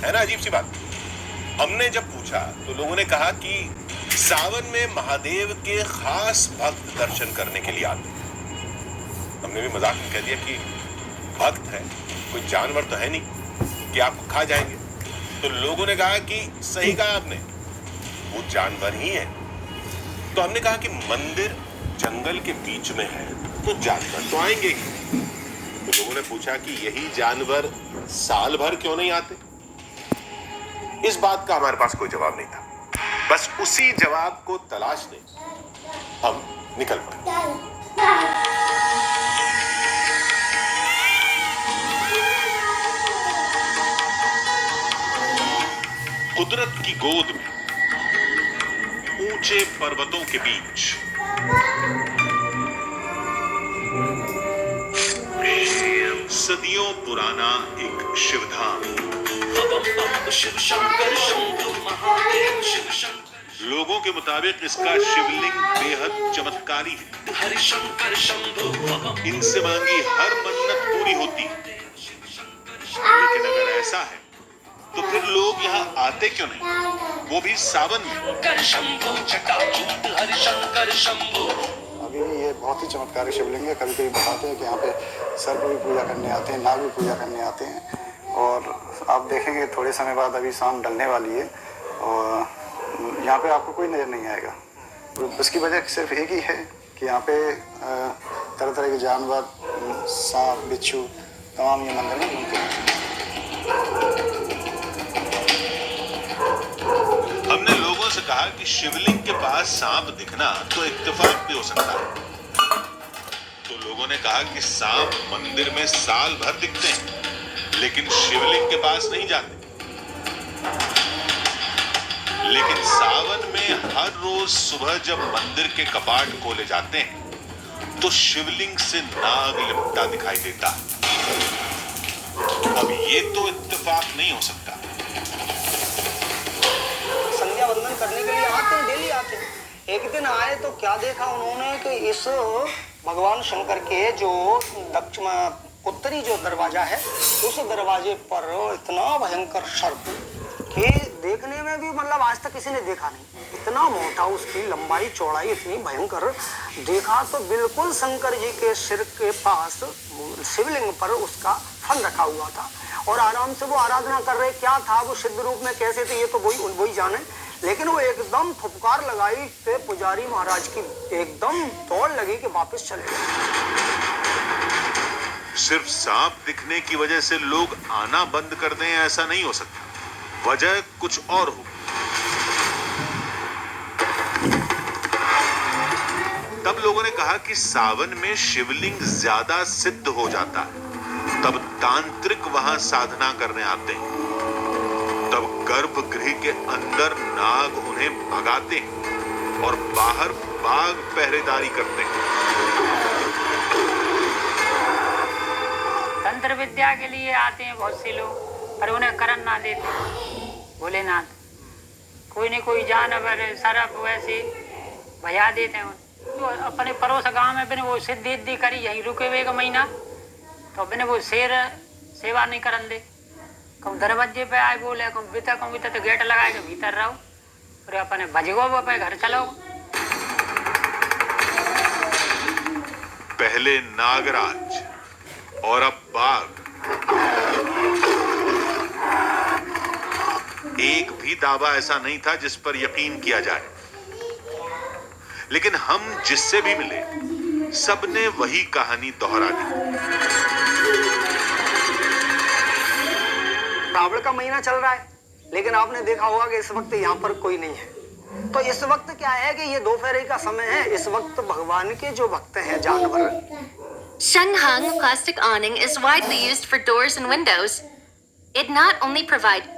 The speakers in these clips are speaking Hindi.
है ना अजीब सी बात। हमने जब पूछा तो लोगों ने कहा कि सावन में महादेव के खास भक्त दर्शन करने के लिए आते हैं। हमने भी मजाक में कह दिया कि भक्त है, कोई जानवर तो है नहीं कि आपको खा जाएंगे। तो लोगों ने कहा कि सही कहा आपने, वो जानवर ही है। तो हमने कहा कि मंदिर जंगल के बीच में है तो जानवर तो आएंगे ही। तो लोगों ने पूछा कि यही जानवर साल भर क्यों नहीं आते। इस बात का हमारे पास कोई जवाब नहीं था। बस उसी जवाब को तलाशने हम निकल पड़े। कुदरत की गोद में ऊंचे पर्वतों के बीच सदियों पुराना एक शिवधाम। शिव शंकर शंभु महादेव शिव शंकर। लोगों के मुताबिक इसका शिवलिंग बेहद चमत्कारी है। हरिशंकर शंभु। इनसे मांगी हर मन्नत पूरी होती है। लेकिन अगर ऐसा है तो फिर लोग यहाँ आते क्यों नहीं, वो भी सावन में। हरिशंकर शंभु। अभी ये बहुत ही चमत्कारी शिवलिंग है। कभी कभी बताते हैं कि यहाँ पे सर्प भी पूजा करने आते हैं, नाग भी पूजा करने आते हैं। और आप देखेंगे थोड़े समय बाद, अभी शाम ढलने वाली है और यहाँ पे आपको कोई नज़र नहीं आएगा। उसकी वजह सिर्फ एक ही है कि यहाँ पे तरह तरह के जानवर, सांप, बिच्छू तमाम ये मंदिर में घूमते हैं। हमने लोगों से कहा कि शिवलिंग के पास सांप दिखना तो इत्तेफाक भी हो सकता है। तो लोगों ने कहा कि सांप मंदिर में साल भर दिखते हैं लेकिन शिवलिंग के पास नहीं जाते। लेकिन सावन में हर रोज सुबह जब मंदिर के कपाट खोले जाते हैं तो शिवलिंग से नाग लिपटा दिखाई देता है। अब ये तो इत्तेफाक नहीं हो सकता। संध्या वंदन करने के लिए आते हैं, डेली आते हैं। एक दिन आए तो क्या देखा उन्होंने कि इस भगवान शंकर के जो दक्षिण उत्तरी जो दरवाजा है, उस दरवाजे पर इतना भयंकर सर्प कि देखने में भी मतलब आज तक किसी ने देखा नहीं। इतना मोटा, उसकी लंबाई चौड़ाई इतनी भयंकर। देखा तो बिल्कुल शंकर जी के सिर के पास शिवलिंग पर उसका फन रखा हुआ था और आराम से वो आराधना कर रहे। क्या था वो सिद्ध रूप में, कैसे थे, ये तो वही जाने। लेकिन वो एकदम फुफकार लगाई पे पुजारी महाराज की एकदम दौड़ लगी कि वापस चले गए। सिर्फ सांप दिखने की वजह से लोग आना बंद कर दें ऐसा नहीं हो सकता। वजह कुछ और हो। तब लोगों ने कहा कि सावन में शिवलिंग ज्यादा सिद्ध हो जाता है, तब तांत्रिक वहां साधना करने आते हैं। तब गर्भगृह के अंदर नाग उन्हें भगाते हैं और बाहर बाघ पहरेदारी करते हैं। तंत्र विद्या के लिए आते हैं बहुत से लोग, पर उन्हें करन ना देते भोलेनाथ। कोई न कोई जानवर, सरप वैसे भजा देते हैं। तो अपने पड़ोस गांव में बिना वो सिद्धि करी, यहीं रुके हुए का महीना, तो बिना वो शेर सेवा नहीं करन दे। कहूँ दरवाजे पे आए बोले, कहूँ भीतर तो गेट लगाए के भीतर रहो और अपने भजगो पे घर चलो। पहले नागराज और अब बाघ। एक भी दावा ऐसा नहीं था जिस पर यकीन किया जाए। लेकिन हम जिससे भी मिले सबने वही कहानी दोहरा दी। श्रावण का महीना चल रहा है, लेकिन आपने देखा होगा कि इस वक्त यहाँ पर कोई नहीं है। तो इस वक्त क्या है कि ये दोपहर का समय है। इस वक्त भगवान के जो भक्त हैं, जानवर। Shenhung plastic awning is widely used for doors and windows. It not only provide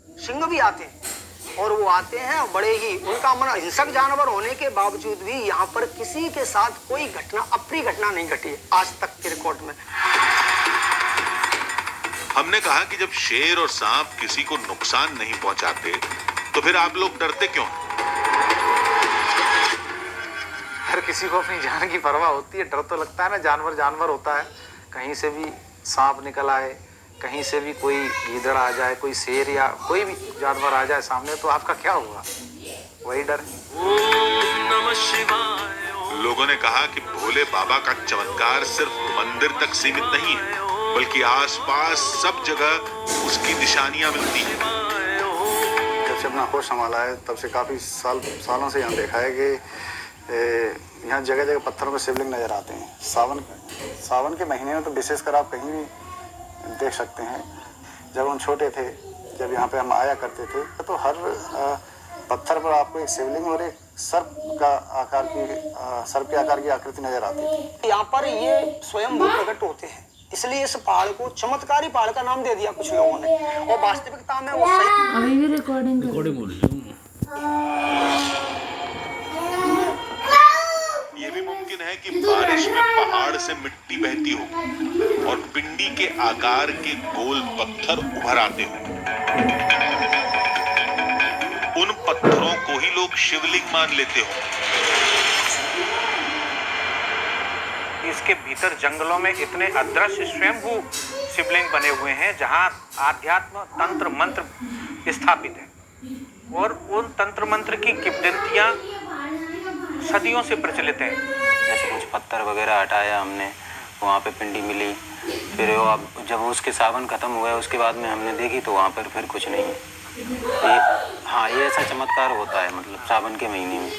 Singh भी आते हैं और वो आते हैं बड़े ही, उनका मन हिंसक जानवर होने के बावजूद भी यहाँ पर किसी के साथ कोई घटना, अप्रिय घटना नहीं घटी आज तक के रिकॉर्ड में। हमने कहा कि जब शेर और सांप किसी को नुकसान नहीं पहुंचाते तो फिर आप लोग डरते क्यों? हर किसी को अपनी जान की परवाह होती है। डर तो लगता है ना, जानवर जानवर होता है। कहीं से भी सांप निकल आए कहीं से भी कोई गीदड़ आ जाए, कोई शेर या कोई भी जानवर आ जाए सामने, तो आपका क्या होगा? वही डर। लोगों ने कहा कि भोले बाबा का चमत्कार सिर्फ मंदिर तक सीमित नहीं है, बल्कि आसपास सब जगह उसकी निशानियां मिलती हैं। जब से अपना होश संभाला है तब से काफ़ी सालों से यहाँ देखा है कि यहाँ जगह जगह पत्थरों पर शिवलिंग नजर आते हैं। सावन के महीने में तो विशेषकर आप कहीं भी देख सकते हैं। जब हम छोटे थे, जब यहाँ पे हम आया करते थे, तो हर पत्थर पर आपको एक शिवलिंग और एक सर्प के आकार की आकृति नजर आती थी। यहाँ पर ये स्वयंभू प्रकट होते हैं, इसलिए इस पहाड़ को चमत्कारी पहाड़ का नाम दे दिया कुछ लोगों ने, और वास्तविकता में वो सही। अभी भी रिकॉर्डिंग बोल रही हूँ। ये भी मुमकिन है कि बारिश में पहाड़ से मिट्टी बहती हो और पिंडी के आकार के गोल पत्थर उभर आते हो। उन पत्थरों को ही लोग शिवलिंग मान लेते हो। इसके भीतर जंगलों में इतने अदृश्य स्वयंभू शिवलिंग बने हुए हैं जहां आध्यात्म तंत्र मंत्र स्थापित है, और उन तंत्र मंत्र की किंवदंतियां सदियों से प्रचलित हैं। जैसे कुछ पत्थर वगैरह हटाया हमने, वहाँ पे पिंडी मिली, फिर अब जब उसके सावन खत्म हुआ उसके बाद में हमने देखी तो वहाँ पर फिर कुछ नहीं। ये ऐसा चमत्कार होता है मतलब सावन के महीने में,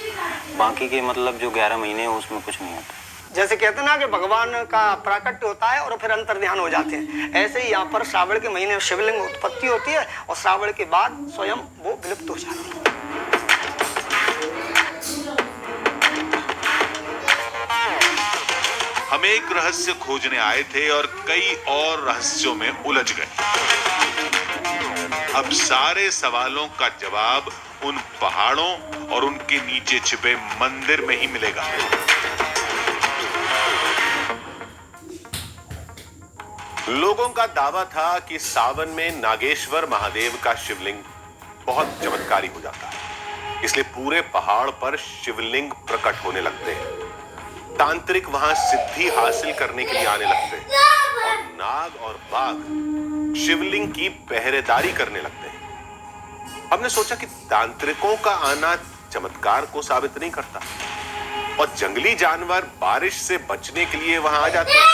बाकी के मतलब जो 11 महीने हैं उसमें कुछ नहीं होता। जैसे कहते हैं ना कि भगवान का प्राकट्य होता है और फिर अंतर्ध्यान हो जाते हैं, ऐसे ही यहाँ पर श्रावण के महीने में शिवलिंग उत्पत्ति होती है और श्रावण के बाद स्वयं वो विलुप्त हो जाती है। हम एक रहस्य खोजने आए थे और कई और रहस्यों में उलझ गए। अब सारे सवालों का जवाब उन पहाड़ों और उनके नीचे छिपे मंदिर में ही मिलेगा। लोगों का दावा था कि सावन में नागेश्वर महादेव का शिवलिंग बहुत चमत्कारी हो जाता है, इसलिए पूरे पहाड़ पर शिवलिंग प्रकट होने लगते हैं। तांत्रिक वहां सिद्धि हासिल करने के लिए आने लगते हैं और नाग और बाघ शिवलिंग की पहरेदारी करने लगते हैं। हमने सोचा कि तांत्रिकों का आना चमत्कार को साबित नहीं करता और जंगली जानवर बारिश से बचने के लिए वहां आ जाते हैं,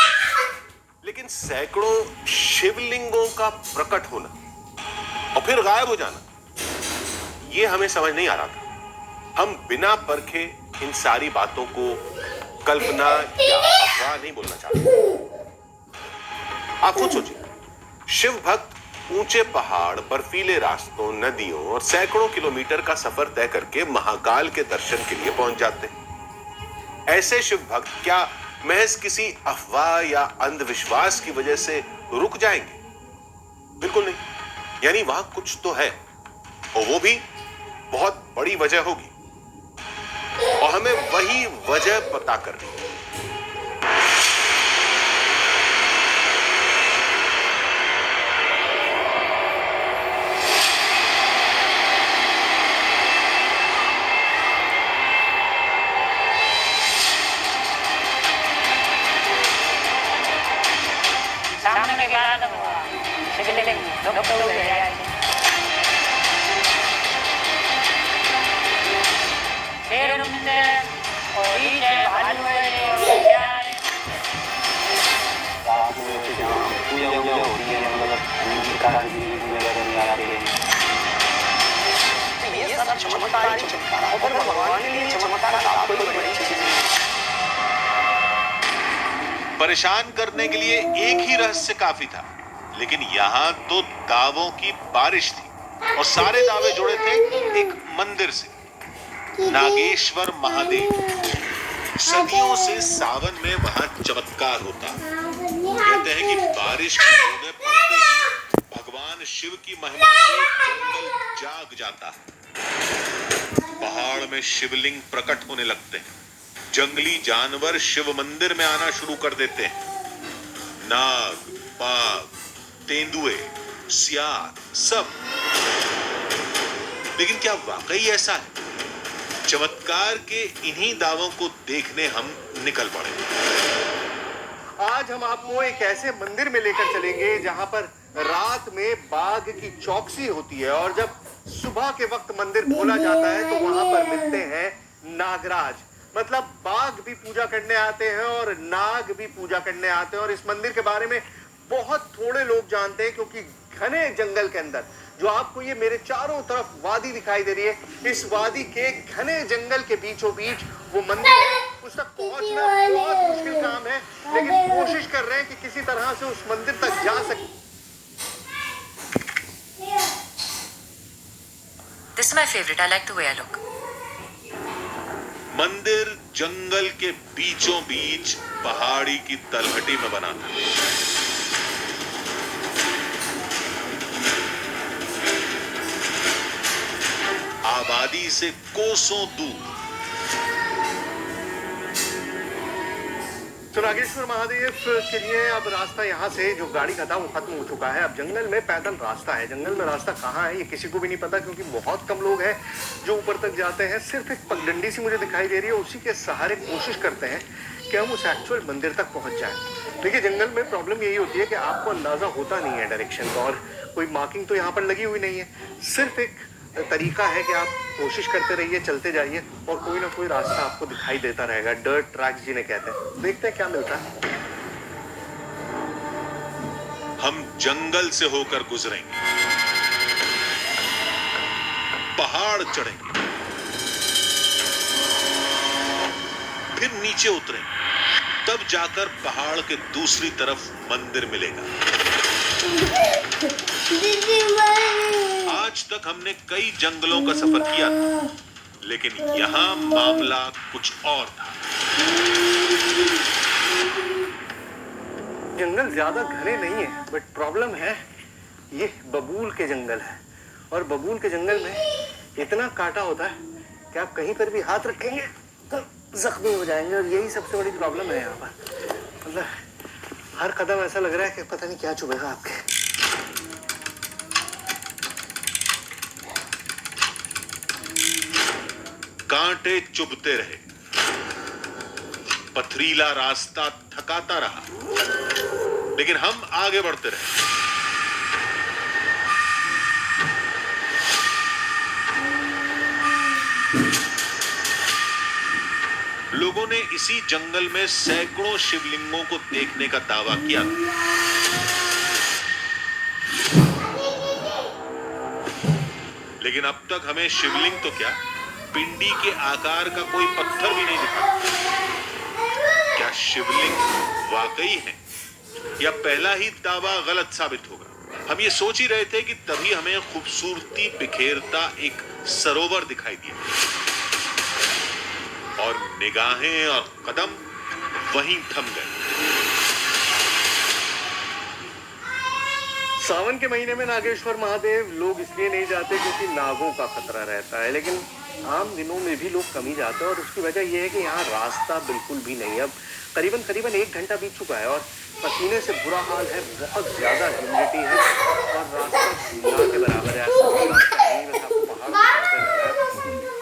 लेकिन सैकड़ों शिवलिंगों का प्रकट होना और फिर गायब हो जाना, यह हमें समझ नहीं आ रहा था। हम बिना परखे इन सारी बातों को कल्पना या अफवाह नहीं बोलना चाहते। आप खुद सोचिए, शिव भक्त ऊंचे पहाड़, बर्फीले रास्तों, नदियों और सैकड़ों किलोमीटर का सफर तय करके महाकाल के दर्शन के लिए पहुंच जाते हैं। ऐसे शिव भक्त क्या महज किसी अफवाह या अंधविश्वास की वजह से रुक जाएंगे? बिल्कुल नहीं। यानी वहां कुछ तो है और वो भी बहुत बड़ी वजह होगी और हमें वही वजह पता करनी है। सामने क्या शिवलिंग परेशान करने के लिए एक ही रहस्य काफी था, लेकिन यहां तो दावों की बारिश थी और सारे दावे जुड़े थे एक मंदिर से, नागेश्वर महादेव। सदियों से सावन में वहां चमत्कार होता। कहते हैं कि बारिश की बूंदें पड़ते ही भगवान शिव की महिमा से जंगल जाग जाता है। पहाड़ में शिवलिंग प्रकट होने लगते हैं। जंगली जानवर शिव मंदिर में आना शुरू कर देते हैं। नाग, बाघ, तेंदुए, सियार, सब। लेकिन क्या वाकई ऐसा है? चमत्कार के इन्हीं दावों को देखने हम निकल पड़े। आज हम आपको एक ऐसे मंदिर में लेकर चलेंगे जहां पर रात में बाघ की चौकसी होती है और जब सुबह के वक्त मंदिर खोला जाता है तो वहां पर मिलते हैं नागराज। मतलब बाघ भी पूजा करने आते हैं और नाग भी पूजा करने आते हैं। और इस मंदिर के बारे में बहुत थोड़े लोग जानते हैं क्योंकि घने जंगल के अंदर, जो आपको ये मेरे चारों तरफ वादी दिखाई दे रही है, इस वादी के घने जंगल के बीचों बीच वो मंदिर है। उस तक पहुंचना बहुत मुश्किल काम है, लेकिन कोशिश कर रहे हैं कि किसी तरह से उस मंदिर तक जा सके। This is my favorite. I like the way I look. मंदिर जंगल के बीचों बीच पहाड़ी की तलहटी में बना था। आबादी से कोसों दूर। तो नागेश्वर महादेव के लिए अब रास्ता यहाँ से जो गाड़ी का था वो खत्म हो चुका है। अब जंगल में पैदल रास्ता है। जंगल में रास्ता कहाँ है ये किसी को भी नहीं पता क्योंकि बहुत कम लोग हैं जो ऊपर तक जाते हैं। सिर्फ एक पगडंडी सी मुझे दिखाई दे रही है, उसी के सहारे कोशिश करते हैं कि हम उस एक्चुअल मंदिर तक पहुंच जाएं। देखिए जंगल में प्रॉब्लम यही होती है कि आपको अंदाजा होता नहीं है डायरेक्शन का और कोई मार्किंग तो यहाँ पर लगी हुई नहीं है। सिर्फ एक तरीका है कि आप कोशिश करते रहिए, चलते जाइए और कोई ना कोई रास्ता आपको दिखाई देता रहेगा। डर्ट ट्रैक्स जिन्हें कहते हैं। देखते हैं क्या मिलता है। हम जंगल से होकर गुजरेंगे, पहाड़ चढ़ेंगे, फिर नीचे उतरेंगे, तब जाकर पहाड़ के दूसरी तरफ मंदिर मिलेगा। आज तक हमने कई जंगलों का सफर किया था, लेकिन यहां मामला कुछ और था। जंगल ज्यादा घने नहीं है, बट प्रॉब्लम है ये बबूल के जंगल है और बबूल के जंगल में इतना कांटा होता है कि आप कहीं पर भी हाथ रखेंगे तो जख्मी हो जाएंगे और यही सबसे बड़ी प्रॉब्लम है यहाँ पर। मतलब हर कदम ऐसा लग रहा है कि पता नहीं क्या चुभेगा आपके। कांटे चुभते रहे, पथरीला रास्ता थकाता रहा, लेकिन हम आगे बढ़ते रहे। लोगों ने इसी जंगल में सैकड़ों शिवलिंगों को देखने का दावा किया। लेकिन अब तक हमें शिवलिंग तो क्या, पिंडी के आकार का कोई पत्थर भी नहीं दिखा। क्या शिवलिंग वाकई है या पहला ही दावा गलत साबित होगा? हम ये सोच ही रहे थे कि तभी हमें खूबसूरती बिखेरता एक सरोवर दिखाई दिया और निगाहें और कदम वहीं थम गए। सावन के महीने में नागेश्वर महादेव लोग इसलिए नहीं जाते क्योंकि नागों का खतरा रहता है, लेकिन आम दिनों में भी लोग कम ही जाते हैं और उसकी वजह यह है कि यहाँ रास्ता बिल्कुल भी नहीं है। अब करीबन 1 घंटा बीत चुका है और पसीने से बुरा हाल है, बहुत ज़्यादा ह्यूमिडिटी है और रास्ता ना के बराबर है।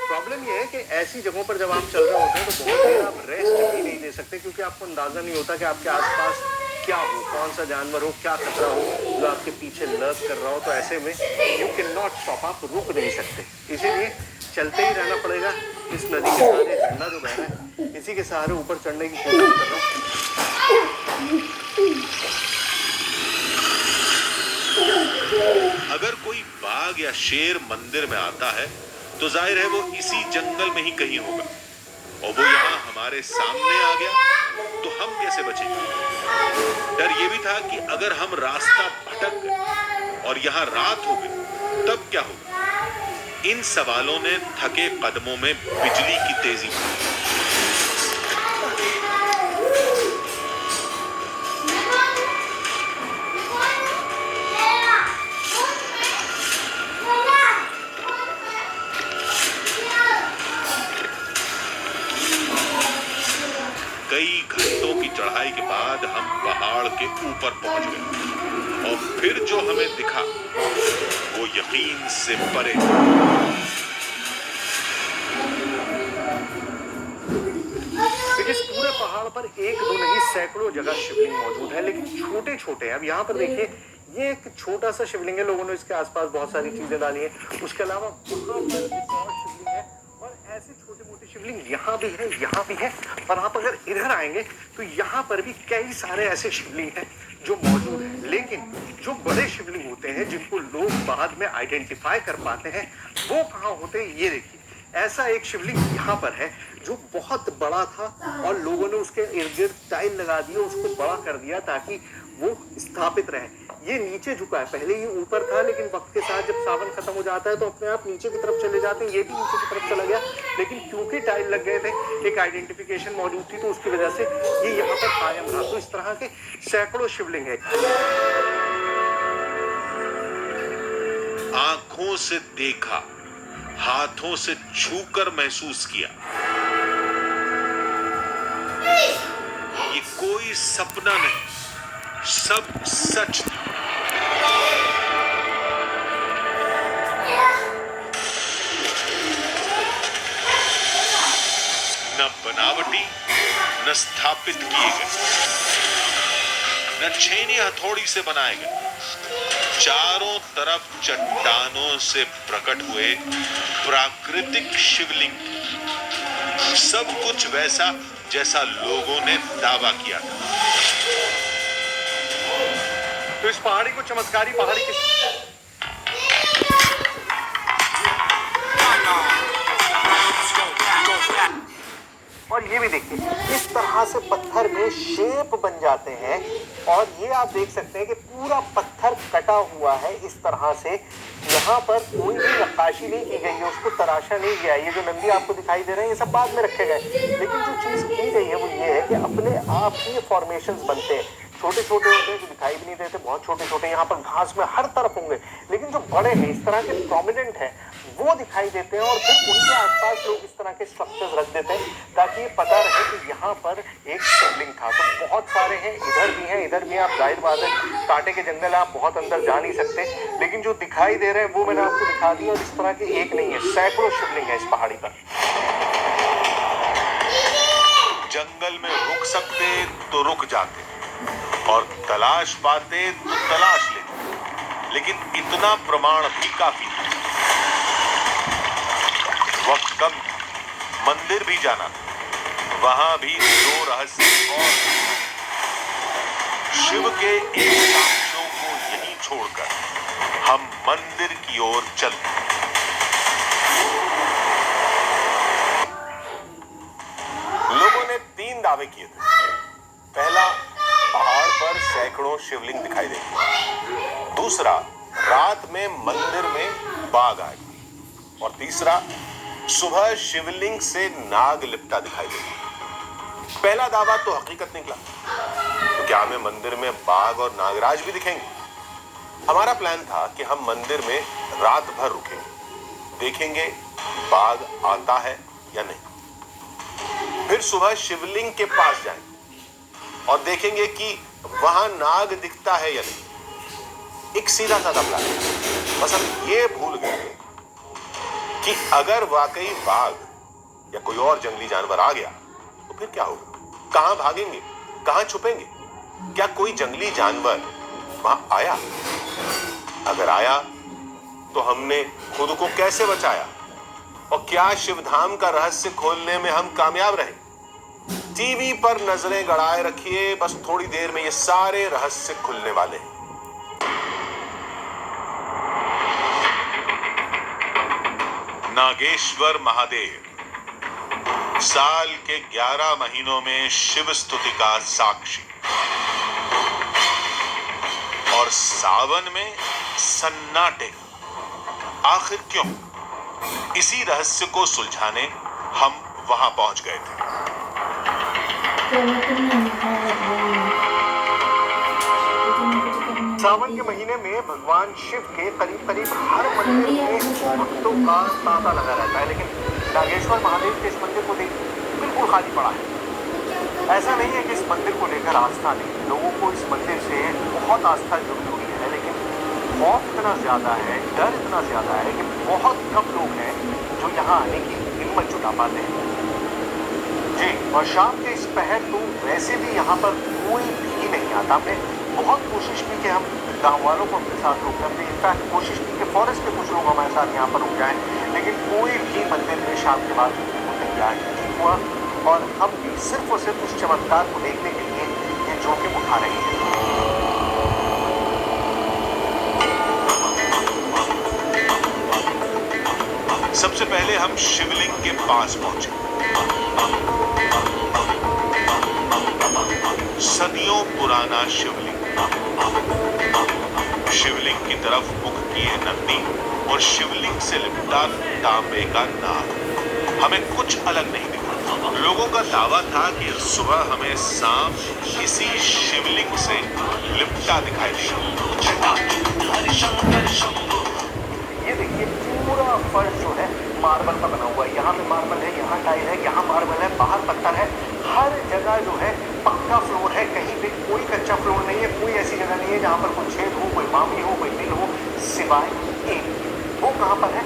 प्रॉब्लम यह है कि ऐसी जगहों पर जब आप चल रहे होते हैं तो बहुत देर आप रेस्ट भी नहीं दे सकते क्योंकि आपको अंदाज़ा नहीं होता कि आपके आसपास क्या हो, कौन सा जानवर हो, क्या खतरा हो जो आपके पीछे लर्क कर रहा हो। तो ऐसे में यू कैन नॉट स्टॉप, आप रुक नहीं सकते, इसीलिए चलते ही रहना पड़ेगा। इस नदी के सहारे झरना जो बह रहा है इसी के सहारे ऊपर चढ़ने की कोशिश कर रहा हूँ। अगर कोई बाघ या शेर मंदिर में आता है तो जाहिर है वो इसी जंगल में ही कहीं होगा और वो यहाँ हमारे सामने आ गया तो हम कैसे बचेंगे? डर ये भी था कि अगर हम रास्ता भटक गए और यहाँ रात हो गई तब क्या होगा? इन सवालों ने थके कदमों में बिजली की तेजी बढ़ाई। कई घंटों की चढ़ाई के बाद हम पहाड़ के ऊपर पहुंच गए और फिर जो हमें दिखा वो यकीन से परे। इस पूरे पहाड़ पर एक दो नहीं सैकड़ों जगह शिवलिंग मौजूद है, लेकिन छोटे छोटे हैं। अब यहाँ पर देखिए, ये एक छोटा सा शिवलिंग है, लोगों ने इसके आसपास बहुत सारी चीजें डाली हैं। उसके अलावा वहाँ पर एक और शिवलिंग है, और ऐसे छोटे मोटे शिवलिंग यहाँ भी है, यहाँ भी है। और आप अगर इधर आएंगे तो यहाँ पर भी कई सारे ऐसे शिवलिंग हैं जो मौजूद हैं। लेकिन जो बड़े शिवलिंग होते हैं, जिनको लोग बाद में आइडेंटिफाई कर पाते हैं, वो कहाँ होते हैं? ये देखिए, ऐसा एक शिवलिंग यहाँ पर है जो बहुत बड़ा था, और लोगों ने उसके इर्द गिर्द टाइल लगा दिया, उसको बड़ा कर दिया ताकि वो स्थापित रहे। ये नीचे झुका है, पहले ये ऊपर था, लेकिन वक्त के साथ जब सावन खत्म हो जाता है तो अपने आप नीचे की तरफ चले जाते हैं। ये भी नीचे की तरफ चला गया, लेकिन क्योंकि टाइल लग गए थे, एक आइडेंटिफिकेशन मौजूद थी, तो उसकी वजह से ये यहाँ पर कायम रहा। तो इस तरह के सैकड़ों शिवलिंग है। आंखों से देखा, हाथों से छूकर महसूस किया, ये कोई सपना नहीं, सब सच था। न बनावटी, न स्थापित किए गए, न छेनी हथौड़ी से बनाए गए, चारों तरफ चट्टानों से प्रकट हुए प्राकृतिक शिवलिंग, सब कुछ वैसा जैसा लोगों ने दावा किया था। तो इस पहाड़ी को चमत्कारी पहाड़ी और ये भी देखिए, इस तरह से पत्थर में शेप बन जाते हैं। और ये आप देख सकते हैं कि पूरा पत्थर कटा हुआ है इस तरह से। यहाँ पर कोई भी नक्काशी नहीं की गई है, उसको तराशा नहीं गया। ये जो नंदी आपको दिखाई दे रहे हैं, ये सब बाद में रखे गए, लेकिन जो चीज की गई है वो ये है कि अपने आप ही फॉर्मेशंस बनते हैं। छोटे छोटे होते हैं जो दिखाई भी नहीं देते, बहुत छोटे छोटे, यहाँ पर घास में हर तरफ होंगे, लेकिन जो बड़े हैं, इस तरह के प्रोमिनेंट हैं, वो दिखाई देते हैं। और फिर उनके आसपास लोग इस तरह के स्ट्रक्चर्स रख देते हैं ताकि ये पता रहे कि यहाँ पर एक शिवलिंग था। तो बहुत सारे हैं, इधर भी हैं, इधर भी हैं। आप जाहिर बात है, कांटे के जंगल है, आप बहुत अंदर जा नहीं सकते, लेकिन जो दिखाई दे रहे हैं वो मैंने आपको दिखा दिया। और इस तरह के एक नहीं है, सैकड़ों शिवलिंग है इस पहाड़ी पर। जंगल में रुक सकते तो रुक जाते, और तलाश पाते तो तलाश लेते, लेकिन इतना प्रमाण भी काफी था। वक्त कम, मंदिर भी जाना, वहां भी दो रहस्य और शिव के एक साक्ष्यों को यहीं छोड़कर हम मंदिर की ओर चलते। लोगों ने 3 दावे किए थे। पहला, पहाड़ पर सैकड़ों शिवलिंग दिखाई देंगे। दूसरा, रात में मंदिर में बाघ आएगा। और तीसरा, सुबह शिवलिंग से नाग लिपटा दिखाई देगा। पहला दावा तो हकीकत निकला। तो क्या हमें मंदिर में बाघ और नागराज भी दिखेंगे? हमारा प्लान था कि हम मंदिर में रात भर रुकेंगे, देखेंगे बाघ आता है या नहीं। फिर सुबह शिवलिंग के पास जाएंगे और देखेंगे कि वहां नाग दिखता है या नहीं। एक सीधा साधा प्लान। बस हम ये भूल गए कि अगर वाकई बाघ या कोई और जंगली जानवर आ गया तो फिर क्या होगा? कहां भागेंगे, कहां छुपेंगे? क्या कोई जंगली जानवर वहां आया? अगर आया तो हमने खुद को कैसे बचाया? और क्या शिवधाम का रहस्य खोलने में हम कामयाब रहे? टीवी पर नजरें गड़ाए रखिए, बस थोड़ी देर में ये सारे रहस्य खुलने वाले हैं। नागेश्वर महादेव साल के 11 महीनों में शिव स्तुति का साक्षी, और सावन में सन्नाटे। आखिर क्यों? इसी रहस्य को सुलझाने हम वहां पहुंच गए थे। सावन के महीने में भगवान शिव के करीब करीब हर मंदिर में भक्तों का तांता लगा रहता है, लेकिन नागेश्वर महादेव के इस मंदिर को देखिए, बिल्कुल खाली पड़ा है। ऐसा नहीं है कि इस मंदिर को लेकर आस्था नहीं, लोगों को इस मंदिर से बहुत आस्था जुड़ी हुई है, लेकिन खौफ इतना ज्यादा है, डर इतना ज्यादा है कि बहुत कम लोग हैं जो यहाँ आने की हिम्मत जुटा पाते हैं। जी, और शाम के इस पहर तो वैसे भी यहाँ पर कोई भी नहीं आता। हमने बहुत कोशिश की कि हम गाँव वालों को अपने साथ रोक करते, इनफैक्ट कोशिश की कि फॉरेस्ट के कुछ लोग हमारे साथ यहाँ पर रुक जाएं, लेकिन कोई भी मंदिर में शाम के बाद रुकने को तैयार नहीं हुआ। और हम भी सिर्फ और सिर्फ उस चमत्कार को देखने के लिए ये जोखिम उठा रहे हैं। सबसे पहले हम शिवलिंग के पास पहुंचे। सदियों पुराना शिवलिंग, शिवलिंग की तरफ मुख किए नंदी और शिवलिंग से लिपटा तांबे का नाग हमें कुछ अलग नहीं दिखा। लोगों का दावा था कि सुबह हमें सांप इसी शिवलिंग से लिपटा दिखाई देगा। ये देखिए पूरा फर्श जो है मार्बल का बना हुआ है। यहाँ पे मार्बल है, यहाँ टाइल है, यहाँ मार्बल है, बाहर पत्थर है। हर जगह जो है पक्का फ्लोर है, कहीं पे कोई कच्चा फ्लोर नहीं है। कोई ऐसी जगह नहीं है जहाँ पर कोई छेद हो, कोई बावड़ी हो, कोई दिल हो, सिवाय एक। वो कहाँ पर है?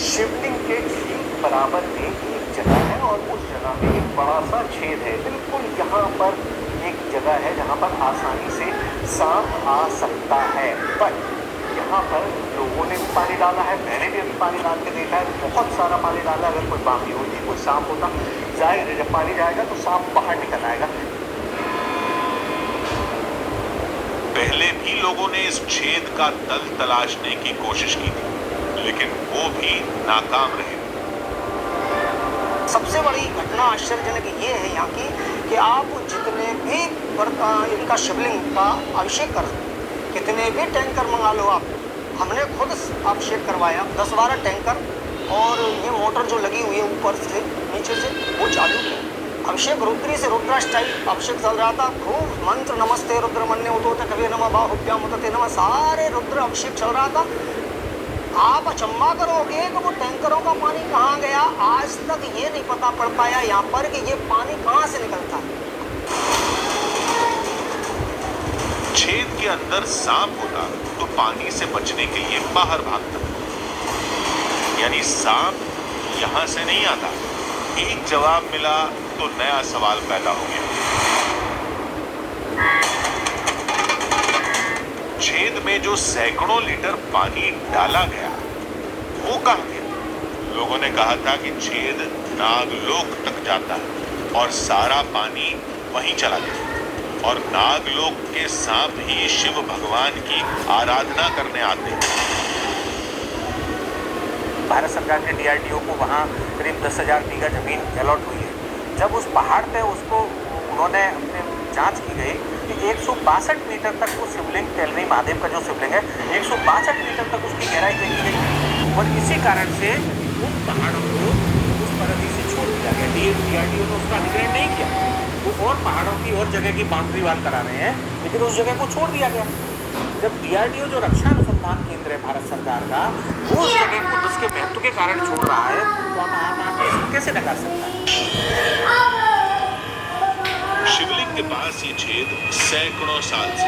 शिवलिंग के ठीक बराबर में एक जगह है और उस जगह में एक बड़ा सा छेद है। बिल्कुल यहाँ पर एक जगह है जहाँ पर आसानी से सांप आ सकता है। पर यहाँ पर लोगों ने भी पानी डाला है, मैंने भी अभी पानी डाल के देखा है, बहुत सारा पानी डाला। अगर कोई बावड़ी होती, कोई सांप होता, जाहिर है जब पानी जाएगा तो सांप बाहर निकल आएगा। पहले भी लोगों ने इस छेद का तल तलाशने की कोशिश की थी, लेकिन वो भी नाकाम रहे। सबसे बड़ी घटना आश्चर्यजनक ये है यहाँ की कि आप जितने भी इनका शिवलिंग का अभिषेक कर, कितने भी टैंकर मंगा लो आप, हमने खुद अभिषेक करवाया 10-12 टैंकर, और ये मोटर जो लगी हुई है ऊपर से नीचे से वो चालू है। अभिषेक रुद्री से रुद्रा स्टाइल अभिषेक चल रहा था। खूब मंत्र नमस्ते रुद्रमन्य उदोत कवे नमः बाहुभ्याम उदते नमः, सारे रुद्र अभिषेक चल रहा था। आप अचंबा करोगे कि वो टैंकरों का पानी कहाँ गया। आज तक ये नहीं पता पड़ पाया यहाँ पर कि ये पानी कहाँ से निकलता है। छेद के अंदर सांप होता तो पानी से बचने के लिए बाहर भागता, यानी सांप यहां से नहीं आता। एक जवाब मिला तो नया सवाल पैदा हो गया। छेद में जो सैकड़ों लीटर पानी डाला गया वो कहां गया? लोगों ने कहा था कि छेद नागलोक तक जाता है और सारा पानी वहीं चला गया, और नागलोक के सांप ही शिव भगवान की आराधना करने आते हैं। भारत सरकार के DRDO को वहाँ करीब 10,000 बीघा जमीन अलॉट हुई है। जब उस पहाड़ पे उसको उन्होंने अपने जांच की गई कि 162 मीटर तक वो शिवलिंग, तेलरी महादेव का जो शिवलिंग है, 162 मीटर तक उसकी गहराई देखी गई, और इसी कारण से उन पहाड़ों को उस परिधि से छोड़ दिया गया। DRDO ने उसका अधिग्रहण नहीं किया। वो और पहाड़ों की और जगह की बाउंड्री वाल करा रहे हैं, लेकिन उस जगह को छोड़ दिया गया। जब DRDO जो रक्षा अनुसंधान केंद्र है भारत सरकार का, वो उस जगह को उसके महत्व के कारण छोड़ रहा है, तो आप इसको कैसे नकार सकता है? शिवलिंग के पास ये छेद सैकड़ों साल से,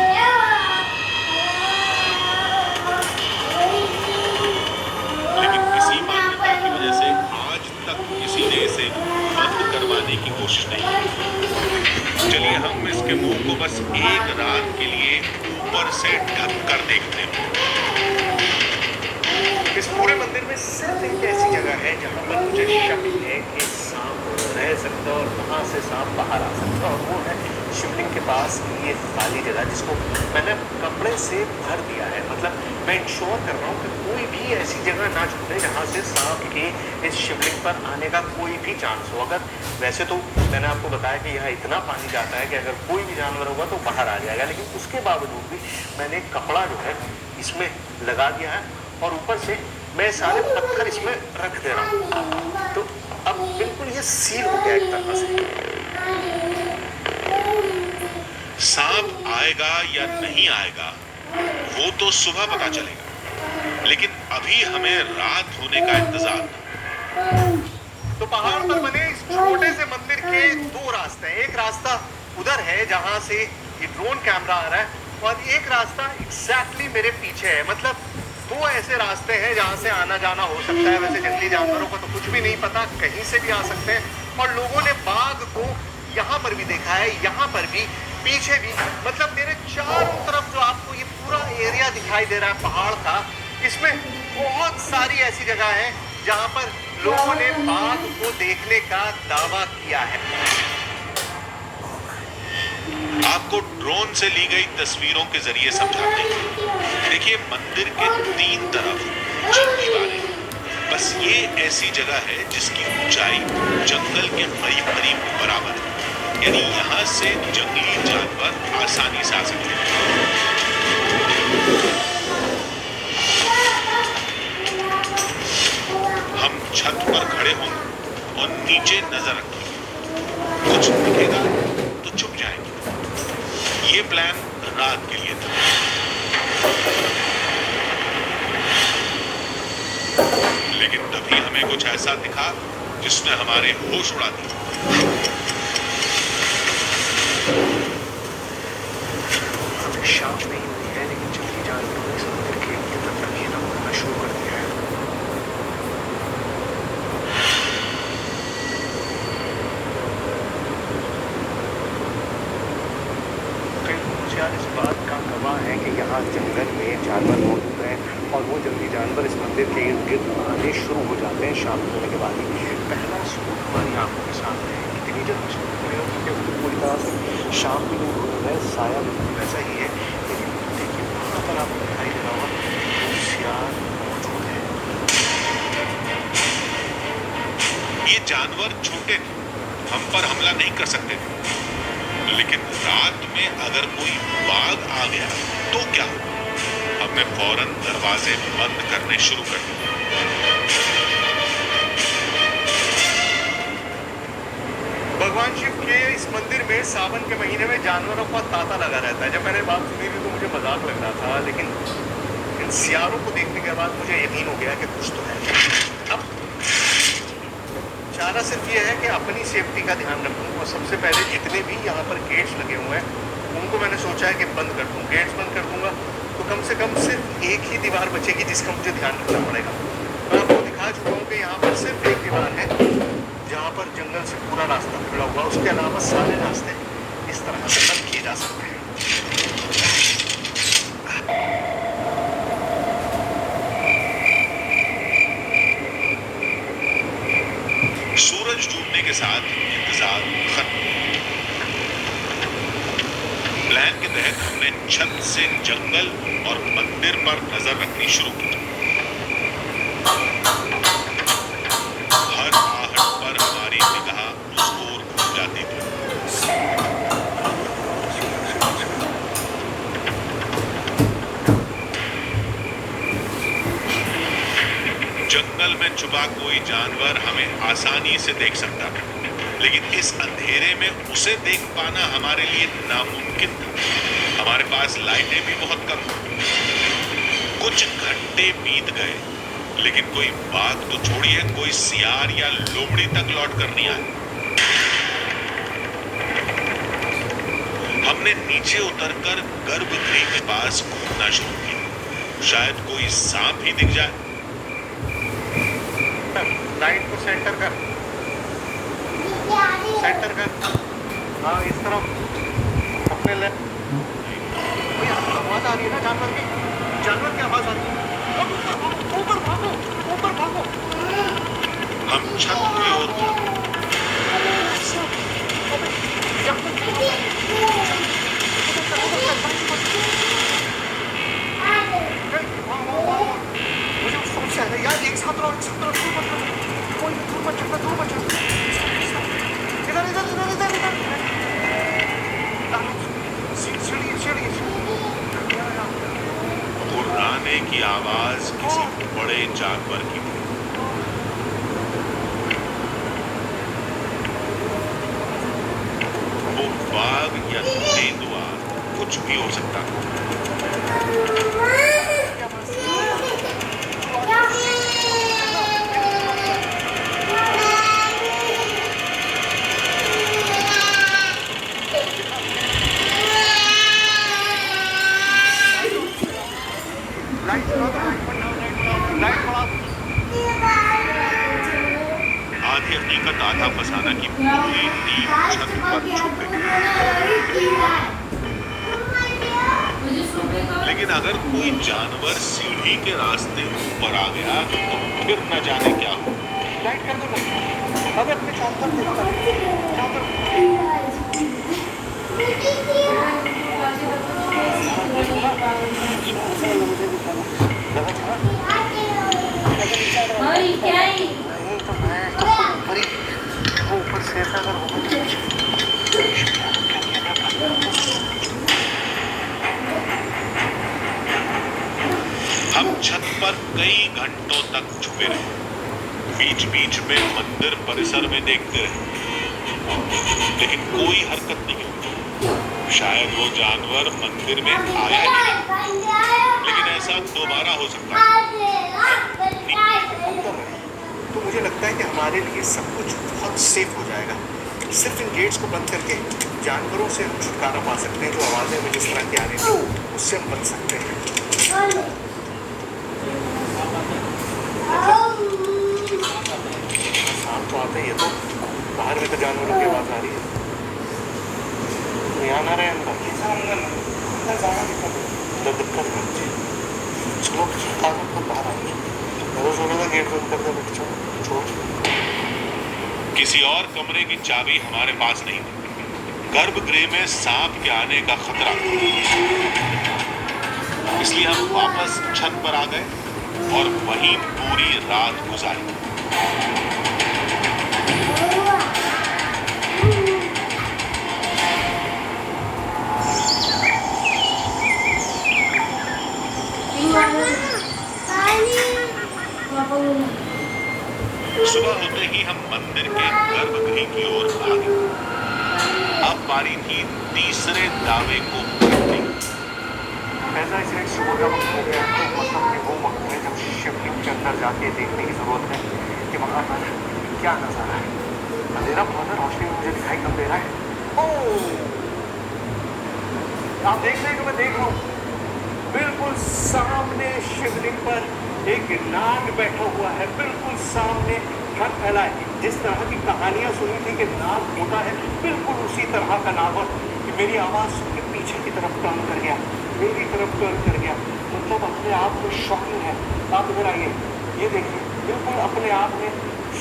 लेकिन किसी मान्यता की वजह से आज तक किसी ने इसे बंद करवाने की कोशिश नहीं की। चलिए हम इसके मुंह को बस एक रात के लिए ऊपर से ढक कर देखते हैं। इस पूरे मंदिर में सिर्फ एक ऐसी जगह है जहाँ पर मुझे शक है कि सांप रह सकता और वहाँ से सांप बाहर आ सकता, और वो है शिवलिंग के पास ये खाली जगह जिसको मैंने कपड़े से भर दिया है। मतलब मैं इंश्योर कर रहा हूँ कि कोई भी ऐसी जगह ना छूटे जहाँ से सांप के इस शिवलिंग पर आने का कोई भी चांस हो। अगर वैसे तो मैंने आपको बताया कि यहाँ इतना पानी जाता है कि अगर कोई भी जानवर होगा तो बाहर आ जाएगा, लेकिन उसके बावजूद भी मैंने एक कपड़ा जो है इसमें लगा दिया है और ऊपर से मैं सारे पत्थर इसमें रख दे रहा हूँ। तो अब बिल्कुल ये सील हो गया एक तरह से। सांप आएगा या नहीं आएगा वो तो सुबह पता चलेगा, लेकिन अभी हमें रात होने का इंतजार है। तो पहाड़ पर बने इस छोटे से मंदिर के दो रास्ते हैं। एक रास्ता उधर है जहां से ये ड्रोन कैमरा आ रहा है, और एक रास्ता एग्जैक्टली मेरे पीछे है। मतलब दो ऐसे रास्ते हैं जहां से आना जाना हो सकता है। वैसे जंगली जानवरों को तो कुछ भी नहीं पता, कहीं से भी आ सकते हैं। और लोगों ने बाघ को यहाँ पर भी देखा है, यहाँ पर भी, पीछे भी। मतलब मेरे चारों तरफ जो आपको ये पूरा एरिया दिखाई दे रहा है पहाड़ का, इसमें बहुत सारी ऐसी जगह है जहां पर लोगों ने बाघ को देखने का दावा किया है। आपको ड्रोन से ली गई तस्वीरों के जरिए समझाते हैं। देखिए, मंदिर के 3 तरफ दीवारें, बस ये ऐसी जगह है जिसकी ऊंचाई जंगल के करीब बराबर है, यानी यहाँ से जंगली जानवर आसानी से आ सकते हैं। हम छत पर खड़े होंगे और नीचे नजर रखेंगे, कुछ दिखेगा तो छुप जाएंगे। ये प्लान रात के लिए था, लेकिन तभी हमें कुछ ऐसा दिखा जिसने हमारे होश उड़ा दिए। शाम नहीं हुई है, लेकिन जंगली जानवरों ने इस मंदिर के अंदर घेरा करना शुरू कर दिया है। यार इस बात का गवाह है कि यहाँ जंगल में जानवर मौजूद हैं और वो जंगली जानवर इस मंदिर के इर्द गिर्द आने शुरू हो जाते हैं शाम होने के बाद ही। पहला सूरज हमारी आंखों के सामने है, इतनी जल्दी पूरी तरह से शाम भी नहीं हो रहा है, साया भी वैसा ही है, लेकिन देखिए वहाँ पर आपको दिखाई दे रहा होगा सियार मौजूद है। ये जानवर छोटे थे, हम पर हमला नहीं कर सकते थे, लेकिन रात में अगर कोई बाघ आ गया तो क्या? हमने फौरन दरवाजे बंद करने शुरू कर दिए। भगवान शिव के इस मंदिर में सावन के महीने में जानवरों का तांता लगा रहता है। जब मैंने बात सुनी थी तो मुझे मजाक लग रहा था, लेकिन इन सियारों को देखने के बाद मुझे यकीन हो गया कि कुछ तो है। अब चारा सिर्फ ये है कि अपनी सेफ्टी का ध्यान रखूं और सबसे पहले जितने भी यहाँ पर गेट्स लगे हुए हैं उनको मैंने सोचा है कि बंद कर दूं। गेट्स बंद कर दूंगा तो कम से कम सिर्फ एक ही दीवार बचेगी जिसका मुझे ध्यान रखना पड़ेगा। मैं आपको दिखा चुका हूँ कि यहाँ पर सिर्फ एक दीवार है जहाँ पर जंगल से पूरा रास्ता खुला हुआ, उसके अलावा सारे रास्ते इस तरह से बंद किए जा सकते हैं। सूरज डूबने के साथ इंतजार खत्म। प्लान के तहत हमने छत से जंगल और मंदिर पर नजर रखनी शुरू की। हर आहट पर हमारी निगाह उस ओर घूम जाती थी। जंगल में छुपा कोई जानवर हमें आसानी से देख सकता था, लेकिन इस अंधेरे में उसे देख पाना हमारे लिए नामुमकिन था। हमारे पास लाइटें भी बहुत कम थी। कुछ घंटे बीत गए, लेकिन कोई बाघ तो छोड़िए, कोई सियार या लोमड़ी तक लौट कर नहीं आया। हमने नीचे उतरकर गर्भगृह के पास घूमना शुरू किया, शायद कोई सांप ही दिख जाए। लाइट को सेंटर कर, सेंटर कर। हाँ, इस तरफ अपने ले। आवाज आ रही है ना जानवर की आवाज आ रही है। ऊपर भागो, ऊपर भागो। हम छत की ओर मुझे समस्या है यार, एक साथ रहो, कोई दूर मत चढ़ना, दूर मत चढ़ना। इधर इधर इधर इधर इधर गुर्राने की आवाज किसी बड़े जानवर की थी। वो बाघ या तेंदुआ कुछ भी हो सकता था। लाइट आधी हकीकत आधा फसाना की पूरी टीम छत पर छुप गई। लेकिन अगर कोई जानवर सीढ़ी के रास्ते ऊपर आ गया तो फिर न जाने क्या हो। लाइट कर दो ना, अब अपने चौपर देखता है, चौपर ऊपर से ऐसा अगर हम छत पर कई घंटों तक छुपे रहे, बीच बीच में मंदिर परिसर में देखते रहे, लेकिन कोई हरकत नहीं हुई। शायद वो जानवर मंदिर में आया ही नहीं, लेकिन ऐसा दोबारा हो सकता है। तो मुझे लगता है कि हमारे लिए सब कुछ बहुत सेफ हो जाएगा। सिर्फ इन गेट्स को बंद करके जानवरों से हम छुटकारा पा सकते हैं। जो आवाज़ें हमें जिस तरह की आ रही थी उससे हम बच सकते हैं। सांप तो आते ही है, तो बाहर में तो जानवरों की आवाज़ आ रही है, तो यहाँ ना रहे अंदर दिक्कत है। चलो बाहर आइए, गेट बंद कर दे, छोड़। किसी और कमरे की चाबी हमारे पास नहीं थी। गर्भगृह में सांप के आने का खतरा, इसलिए हम वापस छत पर आ गए और वहीं पूरी रात गुजारी। सुबह होते ही हम मंदिर के गर्भगृह की ओर भागे। अब बारी थी तीसरे दावे को भरने की। ऐसा इसलिए सुबह का वक्त हो गया, तो मतलब कि वो वक्त है जब शिवलिंग के अंदर जाके देखने की जरूरत है कि वहाँ पर क्या नजारा है। अंधेरा बहुत है, रोशनी में मुझे दिखाई कम दे रहा है। ओह, आप देख रहे हैं कि मैं देख रहा हूँ, बिल्कुल सामने शिवलिंग पर एक नाग बैठा हुआ है, बिल्कुल सामने हाथ फैला है। जिस तरह की कहानियां सुनी थी कि नाग होता है, बिल्कुल उसी तरह का नाग। और कि मेरी आवाज़ सुन के पीछे की तरफ टर्न कर गया, मेरी तरफ टर्न कर गया। मतलब अपने आप में शॉकिंग है। आप इधर आइए, ये देखिए, बिल्कुल अपने आप में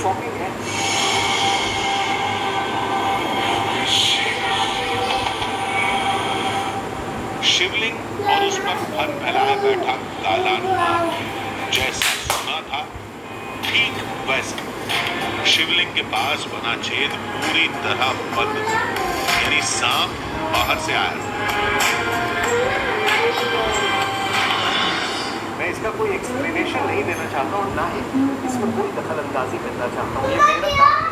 शॉकिंग है। शिवलिंग और उस पर फन फैलाए बैठा काला नाग जैसा सुना था, ठीक वैसा। शिवलिंग के पास बना छेद पूरी तरह बंद था, यानी सांप बाहर से आया। मैं इसका कोई एक्सप्लेनेशन नहीं देना चाहता हूँ, ना ही इसमें कोई दखल अंदाजी करना चाहता हूँ। ये मेरा काम